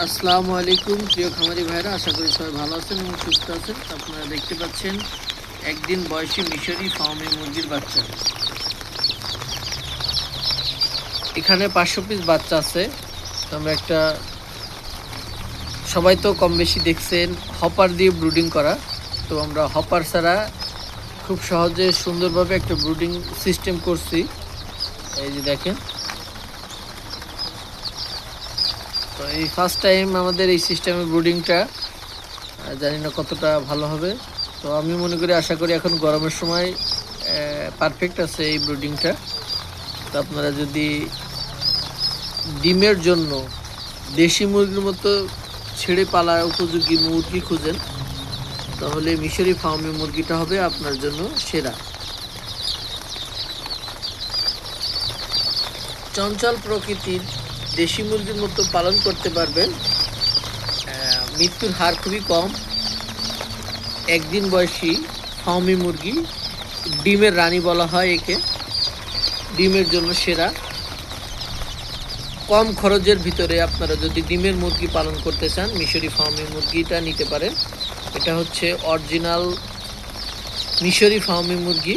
আসসালামু আলাইকুম প্রিয় খামারি ভাইরা, আশা করি সবাই ভালো আছেন এবং সুস্থ আছেন। আপনারা দেখতে পাচ্ছেন একদিন বয়সী মিশরি ফার্মি মুরগির বাচ্চা। এখানে 500 পিস বাচ্চা আছে। তো আমরা একটা, সবাই তো কম বেশি দেখছেন হপার দিয়ে ব্রুডিং করা। তো আমরা হপার ছাড়া খুব সহজে সুন্দরভাবে একটা ব্রুডিং সিস্টেম করছি। এই যে দেখেন, তো এই ফার্স্ট টাইম আমাদের এই সিস্টেমে ব্রুডিংটা, জানি না কতটা ভালো হবে। তো আমি মনে করি, আশা করি এখন গরমের সময় পারফেক্ট আছে এই ব্রুডিংটা। তো আপনারা যদি ডিমের জন্য দেশি মুরগির মতো ছেড়ে পালা উপযোগী মুরগি খুঁজেন, তাহলে মিশরি ফার্মি মুরগিটা হবে আপনার জন্য সেরা। চঞ্চল প্রকৃতির দেশি মুরগির মতো পালন করতে পারবেন। মৃত্যুর হার খুবই কম। একদিন বয়সী ফার্মি মুরগি, ডিমের রানী বলা হয় একে, ডিমের জন্য সেরা। কম খরচের ভিতরে আপনারা যদি ডিমের মুরগি পালন করতে চান, মিশরি ফার্মি মুরগিটা নিতে পারেন। এটা হচ্ছে অরিজিনাল মিশরি ফার্মি মুরগি।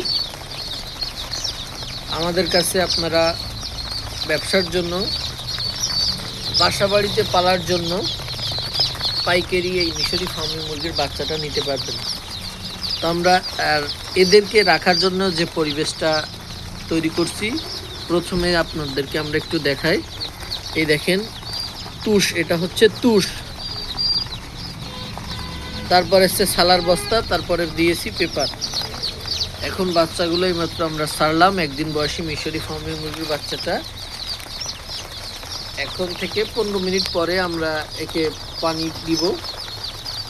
আমাদের কাছে আপনারা ব্যবসার জন্য, বাসা বাড়িতে পালার জন্য পাইকারি এই মিশরি ফার্মি মুরগির বাচ্চাটা নিতে পারবেন। তো আমরা এদেরকে রাখার জন্য যে পরিবেশটা তৈরি করছি, প্রথমে আপনাদেরকে আমরা একটু দেখাই। এই দেখেন তুষ, এটা হচ্ছে তুষ, তারপরে হচ্ছে সালার বস্তা, তারপরে দিয়েছি পেপার। এখন বাচ্চাগুলো এইমাত্র আমরা ছাড়লাম, একদিন বয়সী মিশরি ফার্মি মুরগির বাচ্চাটা। এখন থেকে 15 মিনিট পরে আমরা একে পানি দিব।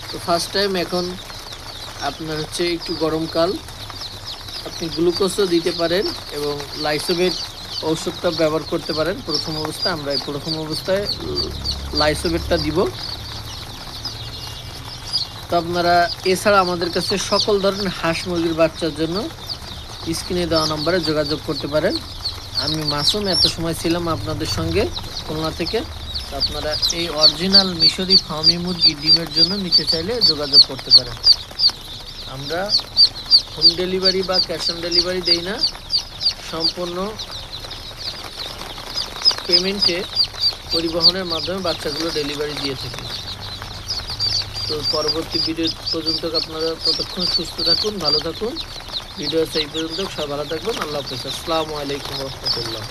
তো ফার্স্ট টাইম এখন আপনার হচ্ছে একটু গরমকাল, আপনি গ্লুকোজও দিতে পারেন এবং লাইসোবেট ঔষধটা ব্যবহার করতে পারেন। প্রথম অবস্থায় লাইসোবেটটা দিব। তো আপনারা এছাড়া আমাদের কাছে সকল ধরনের হাঁস মুরগির বাচ্চার জন্য স্ক্রিনে দেওয়া নম্বরে যোগাযোগ করতে পারেন। আমি মাসুম, এত সময় ছিলাম আপনাদের সঙ্গে খুলনা থেকে। তো আপনারা এই অরিজিনাল মিশরি ফার্মি মুরগি ডিমের জন্য নিতে চাইলে যোগাযোগ করতে পারেন। আমরা হোম ডেলিভারি বা ক্যাশ অন ডেলিভারি দেই না, সম্পূর্ণ পেমেন্টে পরিবহনের মাধ্যমে বাচ্চাগুলো ডেলিভারি দিয়ে থাকি। তো পরবর্তী ভিডিও পর্যন্ত আপনারা ততক্ষণ সুস্থ থাকুন, ভালো থাকুন। ভিডিও এই পর্যন্ত, সবাই ভালো থাকবেন। আল্লাহ হাফেজ। আসসালামু আলাইকুম রহমতুল্লাহ।